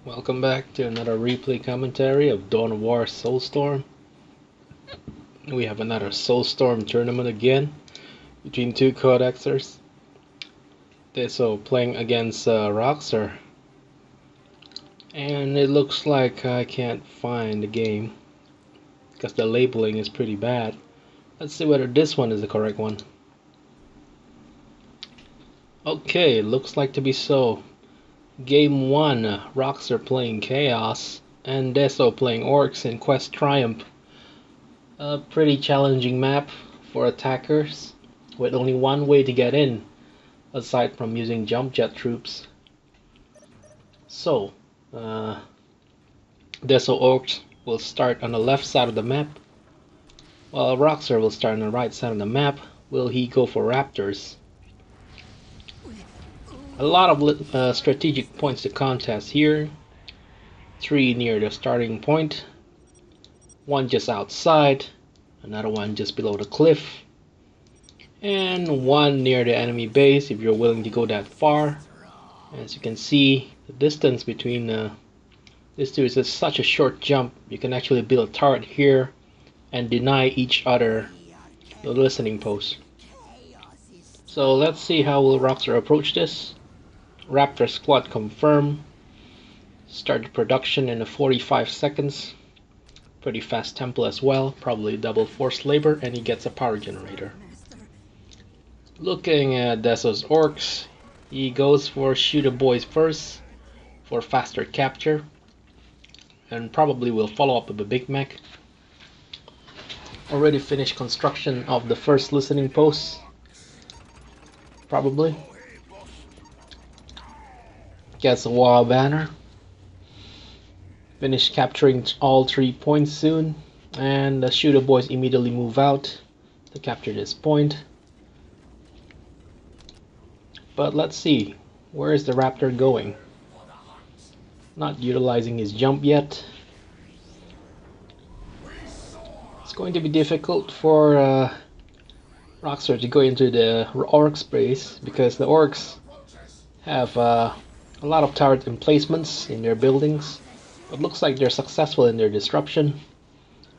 Welcome back to another replay commentary of Dawn of War Soulstorm. We have another Soulstorm tournament again between two codexers. Deso playing against Roxor. And it looks like I can't find the game because the labeling is pretty bad. Let's see whether this one is the correct one. Okay, looks like to be so. Game 1, Roxor playing Chaos and Deso playing Orcs in Quest Triumph. A pretty challenging map for attackers with only one way to get in aside from using jump jet troops. So, Deso Orcs will start on the left side of the map while Roxor will start on the right side of the map. Will he go for Raptors? A lot of strategic points to contest here. 3 near the starting point, 1 just outside, another one just below the cliff, and 1 near the enemy base if you're willing to go that far. As you can see, the distance between these two is such a short jump. You can actually build a turret here and deny each other the listening post. So let's see how will Roxor approach this. Raptor squad confirm. Started production in 45 seconds. Pretty fast tempo as well, probably double forced labor, and he gets a power generator. Looking at Deso's orcs, he goes for shoot the boys first for faster capture, and probably will follow up with a big mech. Already finished construction of the first listening post, probably. Gets a wall banner. Finish capturing all 3 points soon, and the shooter boys immediately move out to capture this point. But let's see, where is the Raptor going? Not utilizing his jump yet. It's going to be difficult for Roxor to go into the Orcs base because the Orcs have a lot of turret emplacements in their buildings. It looks like they're successful in their disruption.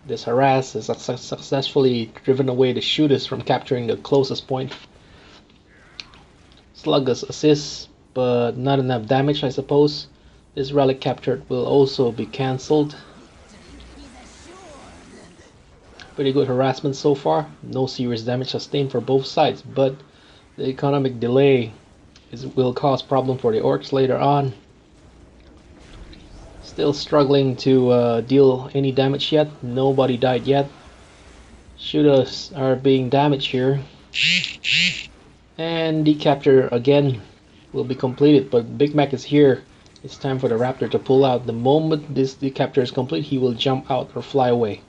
This harass has successfully driven away the shooters from capturing the closest point. Sluggus assists, but not enough damage, I suppose. This relic captured will also be cancelled. Pretty good harassment so far. No serious damage sustained for both sides, but the economic delay will cause problem for the Orcs later on. Still struggling to deal any damage yet. Nobody died yet. Shooters are being damaged here. And the capture again will be completed, but Big Mac is here. It's time for the Raptor to pull out. The moment the capture is complete, he will jump out or fly away.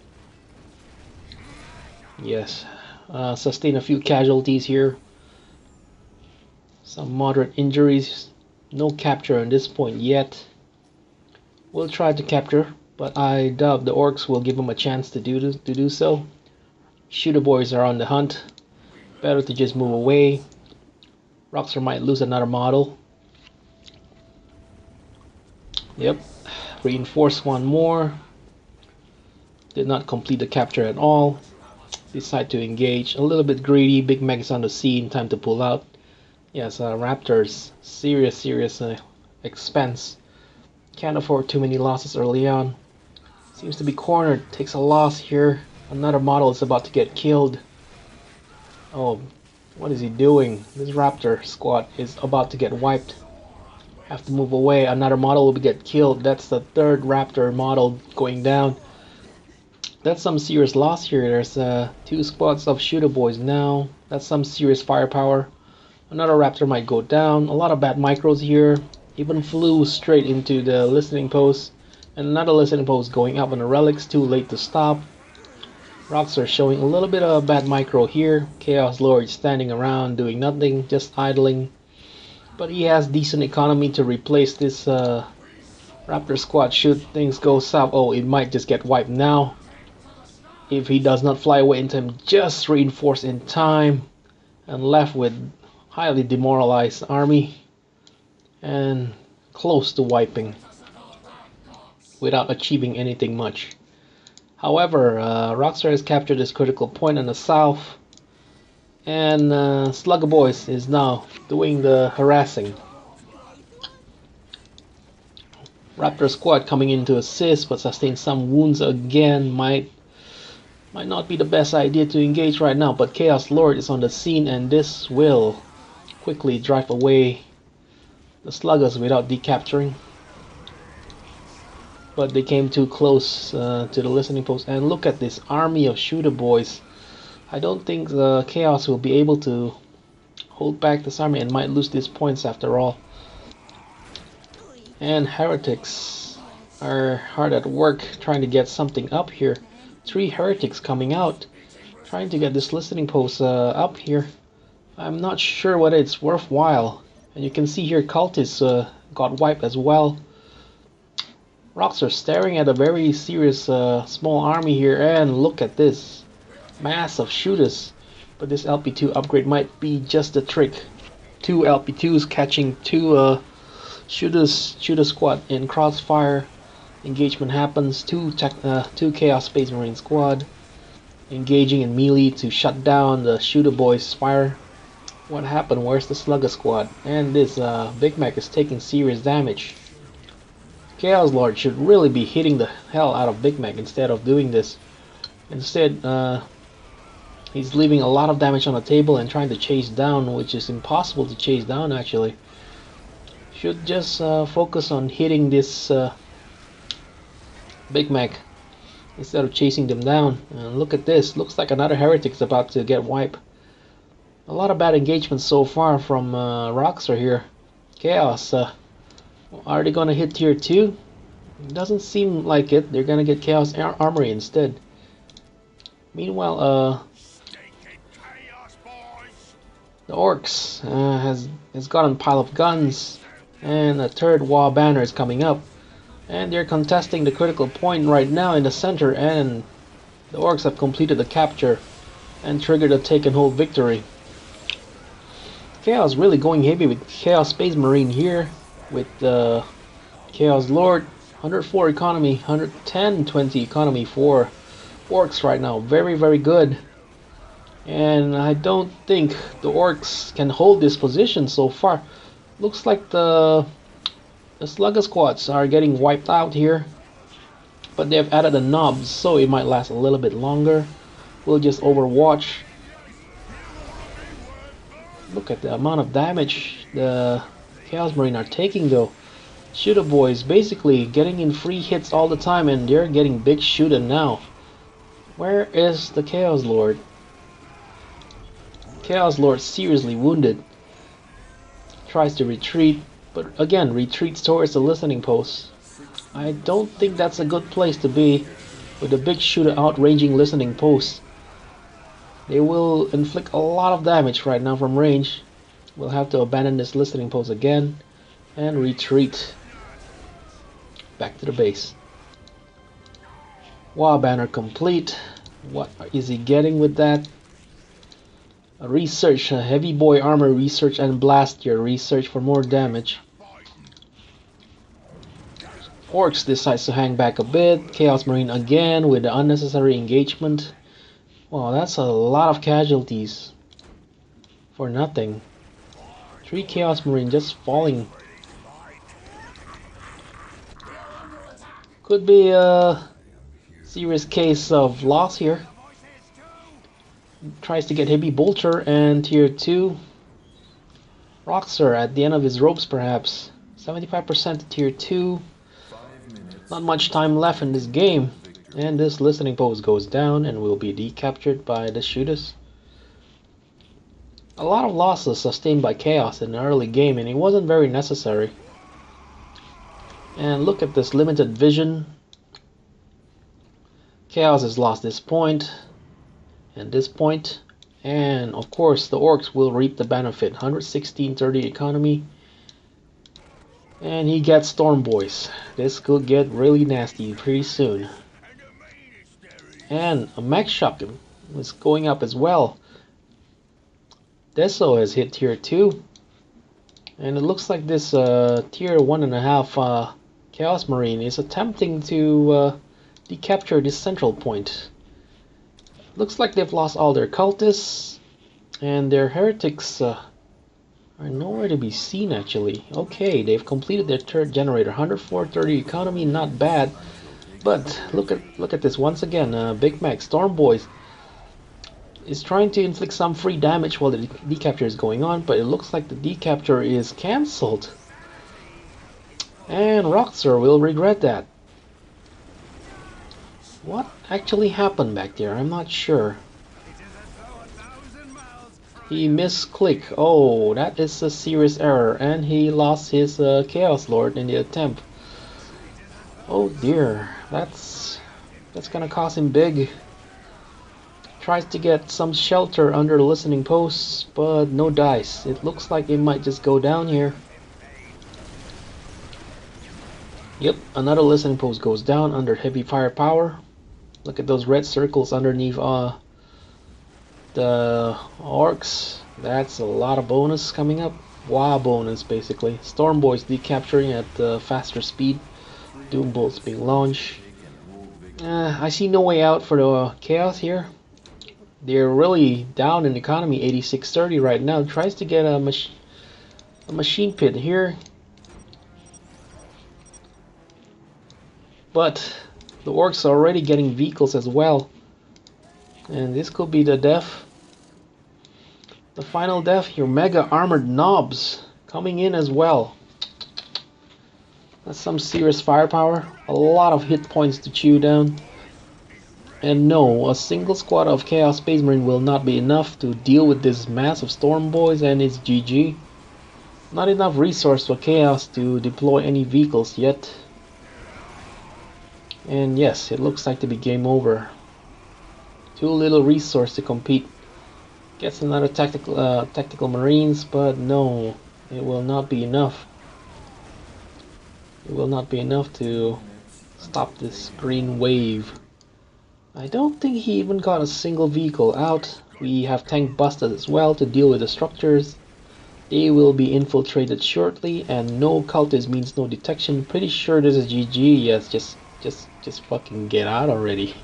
Yes, sustain a few casualties here. Some moderate injuries. No capture on this point yet. We'll try to capture, but I doubt the Orcs will give him a chance to do so. Shooter boys are on the hunt. Better to just move away. Roxor might lose another model. Yep, reinforce one more. Did not complete the capture at all. Decide to engage. A little bit greedy. Big Mac is on the scene. Time to pull out. Yes, Raptors. Serious expense. Can't afford too many losses early on. Seems to be cornered. Takes a loss here. Another model is about to get killed. Oh, what is he doing? This Raptor squad is about to get wiped. Have to move away. Another model will get killed. That's the 3rd Raptor model going down. That's some serious loss here. There's 2 squads of shooter boys now. That's some serious firepower. Another Raptor might go down. A lot of bad micros here. Even flew straight into the listening post. And another listening post going up on the relics. Too late to stop. Roxor showing a little bit of bad micro here. Chaos Lord standing around doing nothing, just idling. But he has decent economy to replace this Raptor squad should things go south. Oh, it might just get wiped now. If he does not fly away in time, just reinforce in time. And left with highly demoralized army. And close to wiping. without achieving anything much. However, Roxor has captured this critical point in the south, and Slugger Boys is now doing the harassing. Raptor squad coming in to assist, but sustained some wounds again. Might not be the best idea to engage right now, but Chaos Lord is on the scene, and this will quickly drive away the sluggers without decapturing. But they came too close to the listening post, and look at this army of shooter boys. I don't think the Chaos will be able to hold back this army and might lose these points after all. And heretics are hard at work trying to get something up here. 3 heretics coming out, trying to get this listening post up here. I'm not sure whether it's worthwhile. And you can see here cultists got wiped as well. Rocks are staring at a very serious small army here, and look at this mass of shooters. But this LP2 upgrade might be just the trick. 2 LP2s catching 2 shooter squad in crossfire. Engagement happens. 2 Chaos Space Marine squad engaging in melee to shut down the shooter boys' fire. What happened? Where's the slugger squad? And this Big Mac is taking serious damage. Chaos Lord should really be hitting the hell out of Big Mac instead of doing this. Instead, he's leaving a lot of damage on the table and trying to chase down, which is impossible to chase down actually. Should just focus on hitting this Big Mac instead of chasing them down. And look at this. Looks like another heretic is about to get wiped. A lot of bad engagements so far from Roxor here. Chaos. Are they gonna hit tier 2? Doesn't seem like it. They're gonna get Chaos Armory instead. Meanwhile, the Orcs has gotten a pile of guns, and a third wall banner is coming up, and they're contesting the critical point right now in the center, and the Orcs have completed the capture and triggered a take and hold victory. Chaos really going heavy with Chaos Space Marine here, with Chaos Lord. 104 economy, 110-20 economy for Orcs right now. Very good. And I don't think the Orcs can hold this position so far. Looks like the Slugger squads are getting wiped out here. But they've added the knobs, so it might last a little bit longer. We'll just overwatch. Look at the amount of damage the Chaos Marine are taking though. Shooter boys basically getting in free hits all the time, and they're getting big shooter now. Where is the Chaos Lord? Chaos Lord seriously wounded. Tries to retreat, but again retreats towards the listening post. I don't think that's a good place to be with a big shooter outranging listening post. They will inflict a lot of damage right now from range. We'll have to abandon this listening post again and retreat back to the base. Wow, banner complete. What is he getting with that? A research, a heavy boy armor research, and blast your research for more damage. Orcs decides to hang back a bit. Chaos Marine again with the unnecessary engagement. Wow, that's a lot of casualties for nothing. 3 Chaos Marine just falling. Could be a serious case of loss here. Tries to get heavy bolter and tier 2. Roxor at the end of his ropes perhaps. 75% to tier 2. Not much time left in this game. And this listening post goes down and will be decaptured by the shooters. A lot of losses sustained by Chaos in the early game, and it wasn't very necessary. And look at this limited vision. Chaos has lost this point and this point, and of course the Orcs will reap the benefit. 116-30 economy, and he gets Storm Boys. This could get really nasty pretty soon. And a Mech Shock is going up as well. Deso has hit tier 2, and it looks like this tier 1.5 Chaos Marine is attempting to decapture this central point. Looks like they've lost all their cultists, and their heretics are nowhere to be seen actually. Okay, they've completed their third generator. 104.30 economy, not bad. But look at this once again. Big Mac Storm Boys is trying to inflict some free damage while the decapture is going on, but it looks like the decapture is cancelled. And roxor will regret that. What actually happened back there? I'm not sure. He misclicked. Oh, that is a serious error, and he lost his Chaos Lord in the attempt. Oh dear, that's gonna cost him big. Tries to get some shelter under the listening posts, but no dice. It looks like it might just go down here. Yep, another listening post goes down under heavy firepower. Look at those red circles underneath the orcs. That's a lot of bonus coming up. Wow, bonus basically. Storm Boys decapturing at faster speed. Doom bolts being launched. I see no way out for the chaos here. They're really down in economy, 86.30 right now. Tries to get a machine pit here, but the orcs are already getting vehicles as well, and this could be the death. The final death. Your mega armored knobs coming in as well. That's some serious firepower. A lot of hit points to chew down. And no, a single squad of Chaos Space Marine will not be enough to deal with this mass of Storm Boys, and it's GG. Not enough resource for Chaos to deploy any vehicles yet. And yes, it looks like to be game over. Too little resource to compete. Gets another tactical Marines, but no, it will not be enough. It will not be enough to stop this green wave. I don't think he even got a single vehicle out. We have tank busters as well to deal with the structures. They will be infiltrated shortly, and no cultist means no detection. Pretty sure this is GG. Yes, just fucking get out already.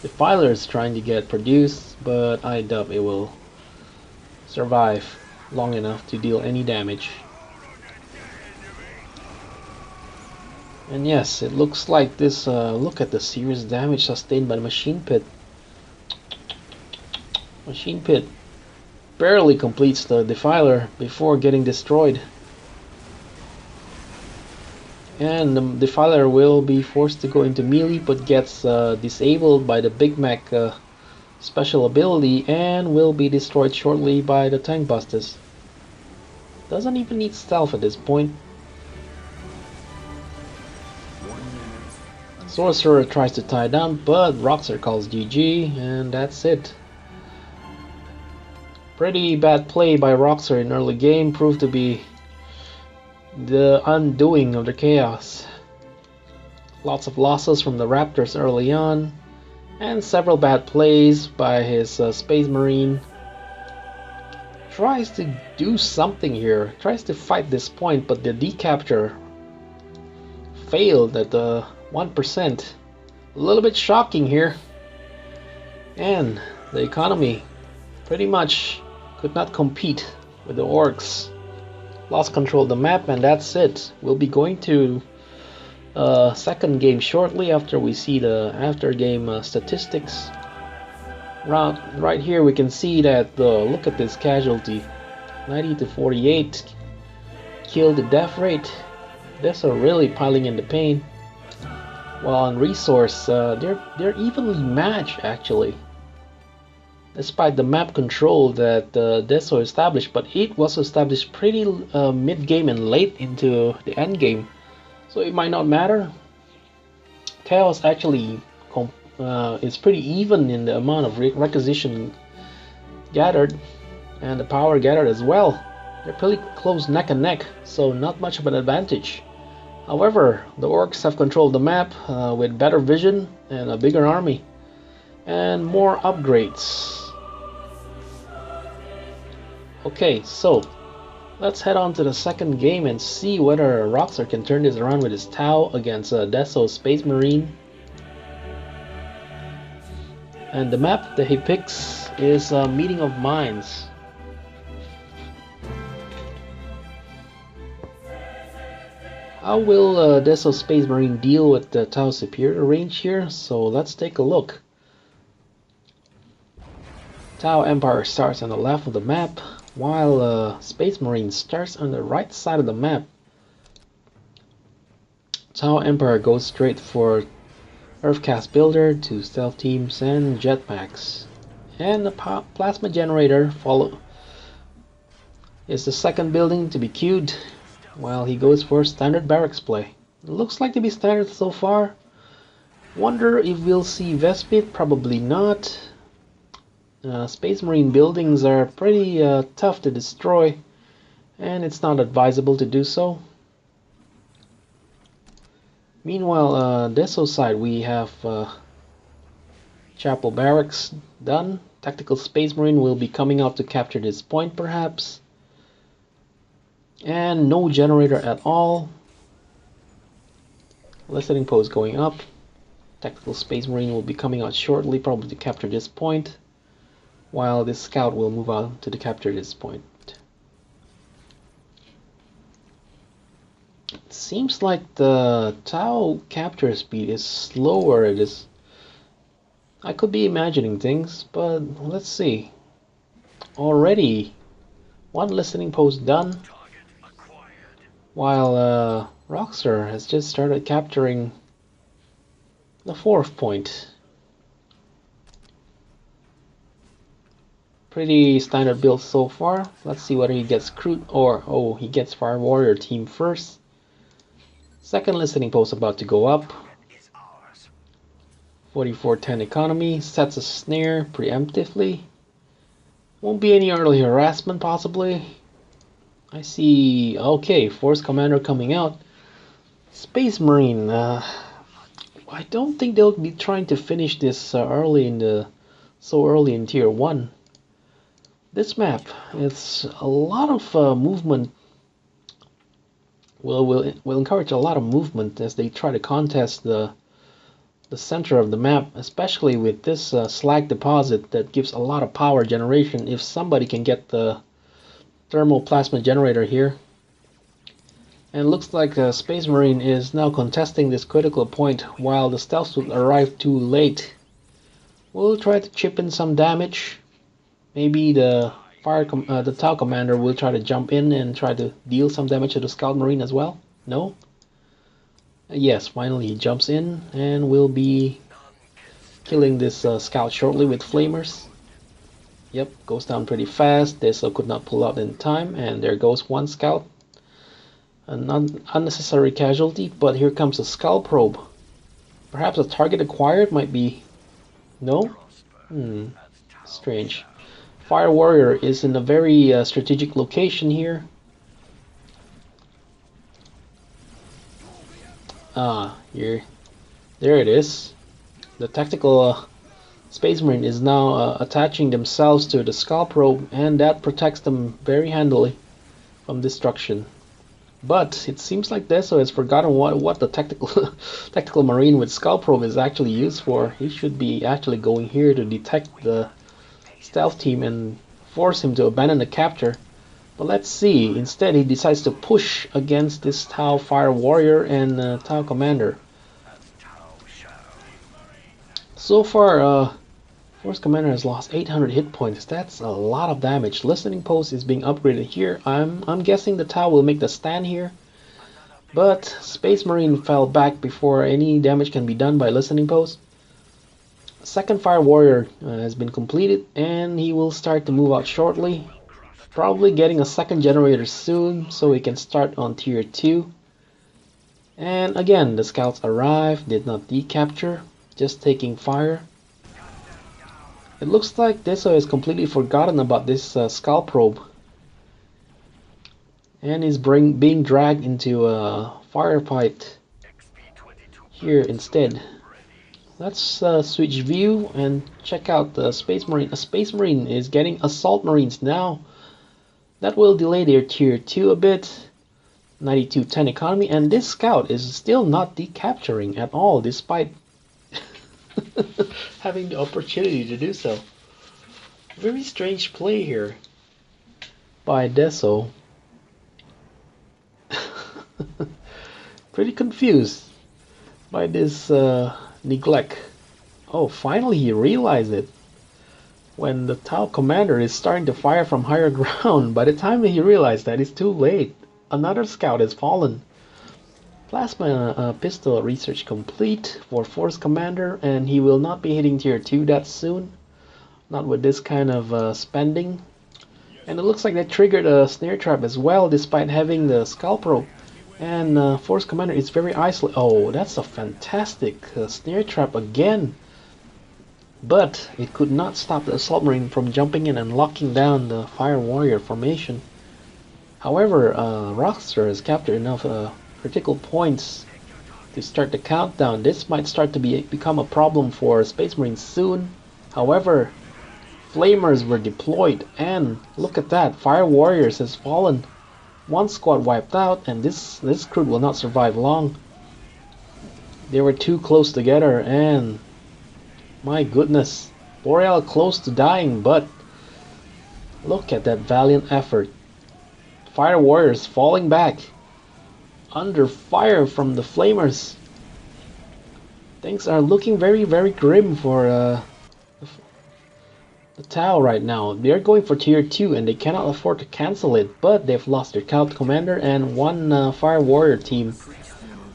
Defiler is trying to get produced, but I doubt it will survive long enough to deal any damage. And yes, it looks like this, look at the serious damage sustained by the machine pit. Machine pit barely completes the defiler before getting destroyed. And the defiler will be forced to go into melee, but gets disabled by the Big Mac special ability and will be destroyed shortly by the tank busters. Doesn't even need stealth at this point. Sorcerer tries to tie down, but roxor calls GG, and that's it. Pretty bad play by roxor in early game, proved to be the undoing of the chaos. Lots of losses from the Raptors early on, and several bad plays by his Space Marine. Tries to do something here, tries to fight this point, but the decapture failed at the 1%. A little bit shocking here. And the economy pretty much could not compete with the orcs. Lost control of the map, and that's it. We'll be going to second game shortly after we see the after game statistics. Right here we can see that look at this casualty, 90 to 48 kill to death rate. Deso really piling in the pain. While on resource, they're evenly matched actually, despite the map control that Deso established, but it was established pretty mid-game and late into the end game, so it might not matter. Chaos actually is pretty even in the amount of requisition gathered and the power gathered as well. They're pretty close neck and neck, so not much of an advantage. However, the orcs have controlled the map with better vision and a bigger army and more upgrades. Okay, so Let's head on to the second game and see whether roxor can turn this around with his Tau against Deso Space Marine. And the map that he picks is Meeting of Minds. How will Deso Space Marine deal with the Tau superior range here? So let's take a look. Tau Empire starts on the left of the map, while Space Marine starts on the right side of the map. Tau Empire goes straight for Earthcast Builder to stealth teams and jetpacks. And the plasma generator is the second building to be queued, while he goes for standard barracks play. It looks like to be standard so far. Wonder if we'll see Vespid? Probably not. Space Marine buildings are pretty tough to destroy, and it's not advisable to do so. Meanwhile, Deso side we have Chapel Barracks done. Tactical Space Marine will be coming out to capture this point perhaps. And no generator at all. Listening post going up. Tactical Space Marine will be coming out shortly, probably to capture this point, while this scout will move on to capture this point. It seems like the Tau capture speed is slower. I could be imagining things, but let's see. Already one listening post done, while roxor has just started capturing the fourth point. Pretty standard build so far. Let's see whether he gets crude or he gets Fire Warrior team first. Second listening post about to go up. 4410 economy, sets a snare preemptively. Won't be any early harassment possibly. I see, okay, Force Commander coming out. Space Marine, I don't think they'll be trying to finish this so early in tier 1. This map, it's a lot of movement. Will encourage a lot of movement as they try to contest the center of the map, especially with this slag deposit that gives a lot of power generation. If somebody can get the thermal plasma generator here. And looks like Space Marine is now contesting this critical point while the stealth suit arrived too late. We'll try to chip in some damage. Maybe the Tau commander will try to jump in and try to deal some damage to the Scout Marine as well. No? Yes, finally he jumps in and will be killing this scout shortly with flamers. Yep, goes down pretty fast. Deso could not pull out in time, and there goes one scout. An unnecessary casualty, but here comes a skull probe. Perhaps a target acquired might be... No? Strange. Fire Warrior is in a very strategic location here. Here. There it is. The tactical Space Marine is now attaching themselves to the skull probe, and that protects them very handily from destruction. But it seems like Deso has forgotten what the tactical Marine with skull probe is actually used for. He should be actually going here to detect the stealth team and force him to abandon the capture. But let's see. Instead, he decides to push against this Tau Fire Warrior and Tau Commander. So far, Force Commander has lost 800 hit points. That's a lot of damage. Listening Post is being upgraded here. I'm guessing the Tau will make the stand here. But Space Marine fell back before any damage can be done by Listening Post. Second Fire Warrior has been completed, and he will start to move out shortly. Probably getting a second generator soon, so he can start on tier 2. And again, the scouts arrive, did not decapture, just taking fire. It looks like Deso has completely forgotten about this skull probe, and is being dragged into a firefight here instead. Let's switch view and check out the Space Marine. A Space Marine is getting Assault Marines now. That will delay their tier 2 a bit. 9210 economy, and this scout is still not decapturing at all despite having the opportunity to do so. Very strange play here by Deso. Pretty confused by this neglect. Oh, finally he realized it. When the Tau commander is starting to fire from higher ground, by the time he realized that, it's too late. Another scout has fallen. Plasma pistol research complete for Force Commander, and he will not be hitting tier 2 that soon. Not with this kind of spending. And it looks like they triggered a snare trap as well, despite having the Skull Probe. And Force Commander is very isolated. Oh, that's a fantastic snare trap again. But it could not stop the Assault Marine from jumping in and locking down the Fire Warrior formation. However, roxor has captured enough critical points to start the countdown. This might start to become a problem for Space Marines soon. However, Flamers were deployed, and look at that, Fire Warriors has fallen. One squad wiped out, and this crew will not survive long. They were too close together, and my goodness, Boreal close to dying, but look at that valiant effort. Fire Warriors falling back under fire from the Flamers. Things are looking very, very grim for the Tau right now. They're going for tier 2 and they cannot afford to cancel it, but they've lost their Scout Commander and one Fire Warrior team.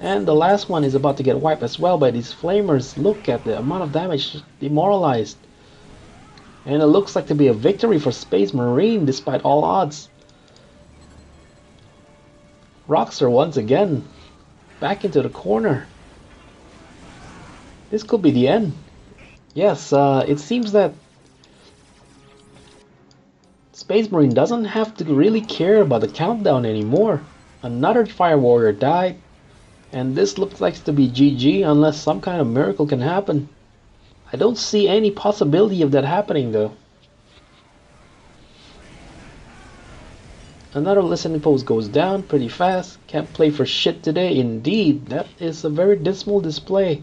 And the last one is about to get wiped as well by these Flamers. Look at the amount of damage demoralized. And it looks like to be a victory for Space Marine despite all odds. Roxor once again back into the corner. This could be the end. Yes, it seems that Space Marine doesn't have to really care about the countdown anymore. Another Fire Warrior died, and this looks like to be GG unless some kind of miracle can happen. I don't see any possibility of that happening though. Another listening post goes down pretty fast. Can't play for shit today. Indeed, that is a very dismal display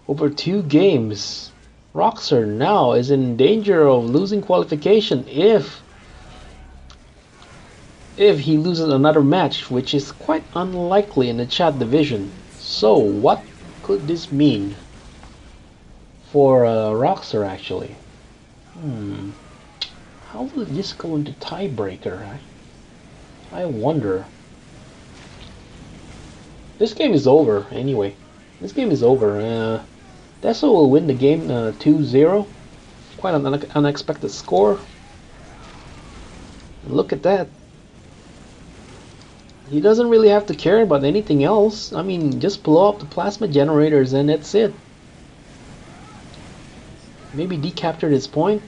over 2 games. Roxor now is in danger of losing qualification if he loses another match, which is quite unlikely in the chat division. So what could this mean for Roxor actually? How will this go into tiebreaker? I wonder. This game is over anyway. This game is over. Deso will win the game 2-0. Quite an unexpected score. And look at that. He doesn't really have to care about anything else. I mean, just blow up the plasma generators and that's it. Maybe decapture this point.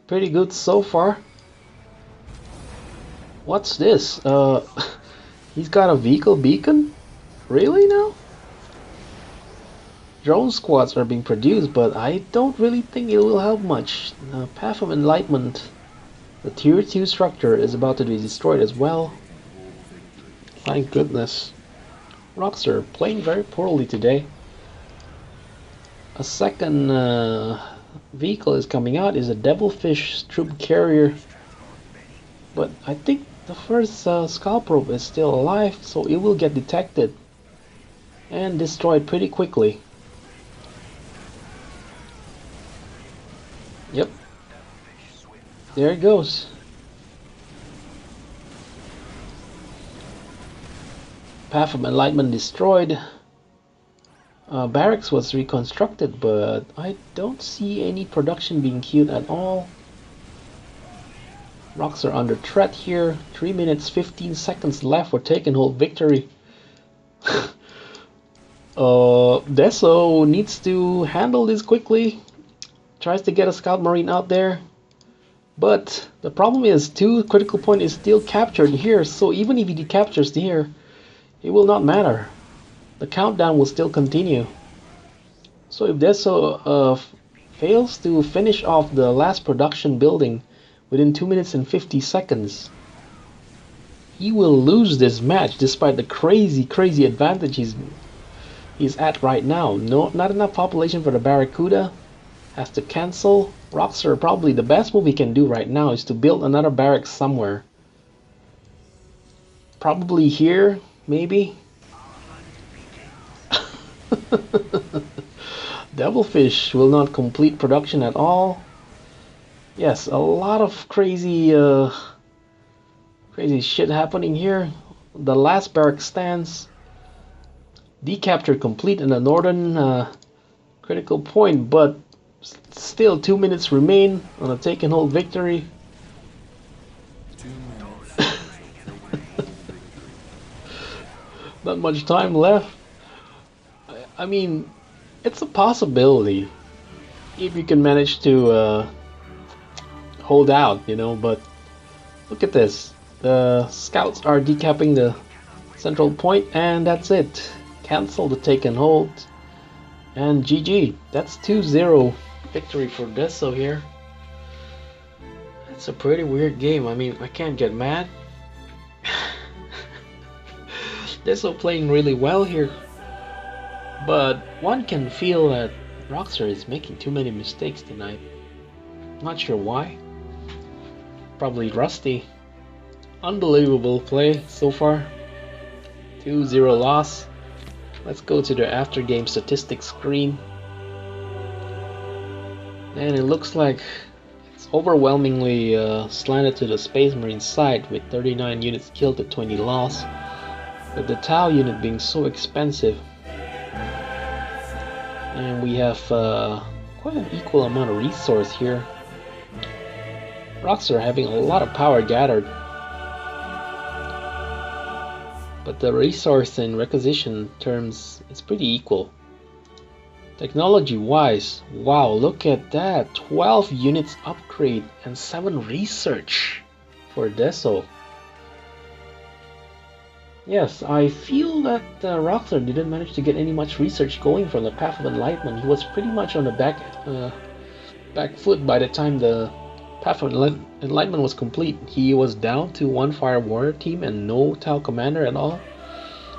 Pretty good so far. What's this? He's got a vehicle beacon? Really now? Drone squads are being produced, but I don't really think it will help much. Path of Enlightenment. The tier 2 structure is about to be destroyed as well. My goodness. Roxor playing very poorly today. A second vehicle is coming out, is a Devilfish troop carrier, but I think the first Skull Probe is still alive, so it will get detected and destroyed pretty quickly. Yep, there it goes. Path of Enlightenment destroyed. Barracks was reconstructed, but I don't see any production being queued at all. Rocks are under threat here. 3 minutes 15 seconds left for take and hold victory. Deso needs to handle this quickly. Tries to get a Scout Marine out there. But the problem is 2 critical point is still captured here, so even if he decaptures here, it will not matter. The countdown will still continue. So if Deso fails to finish off the last production building within 2 minutes and 50 seconds. He will lose this match despite the crazy advantage he's at right now. No, not enough population for the Barracuda. Has to cancel. Roxor, probably the best move he can do right now is to build another barracks somewhere. Probably here, maybe. Devilfish will not complete production at all. Yes, a lot of crazy shit happening here. The last barrack stands. Decapture complete in the northern critical point, but still 2 minutes remain on a take and hold victory. Not much time left. I mean, it's a possibility if you can manage to hold out, you know, but look at this. The scouts are decapping the central point, and that's it. Cancel the take and hold, and GG. That's 2-0 victory for Deso here. It's a pretty weird game. I mean, I can't get mad. Deso playing really well here, but one can feel that roxor is making too many mistakes tonight. Not sure why. Probably rusty. Unbelievable play so far. 2-0 loss. Let's go to the after game statistics screen. And it looks like it's overwhelmingly slanted to the Space Marine side, with 39 units killed to 20 lost. With the Tau unit being so expensive. And we have quite an equal amount of resource here. Roxor having a lot of power gathered. But the resource in requisition terms, it's pretty equal. Technology wise, wow, look at that. 12 units upgrade and 7 research for Deso. Yes, I feel that Roxor didn't manage to get any much research going from the Path of Enlightenment. He was pretty much on the back foot by the time the Path of Enlightenment was complete. He was down to 1 Fire Warrior team and no Tau Commander at all.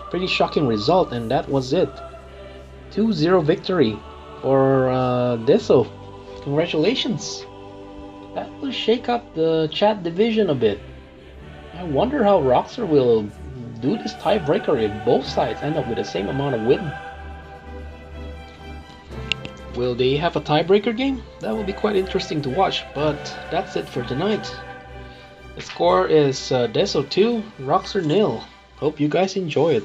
Pretty shocking result, and that was it. 2-0 victory for Deso. Congratulations. That will shake up the chat division a bit. I wonder how Roxor will do this tiebreaker if both sides end up with the same amount of win. Will they have a tiebreaker game? That will be quite interesting to watch, but that's it for tonight. The score is Deso 2, Roxor 0. Hope you guys enjoy it.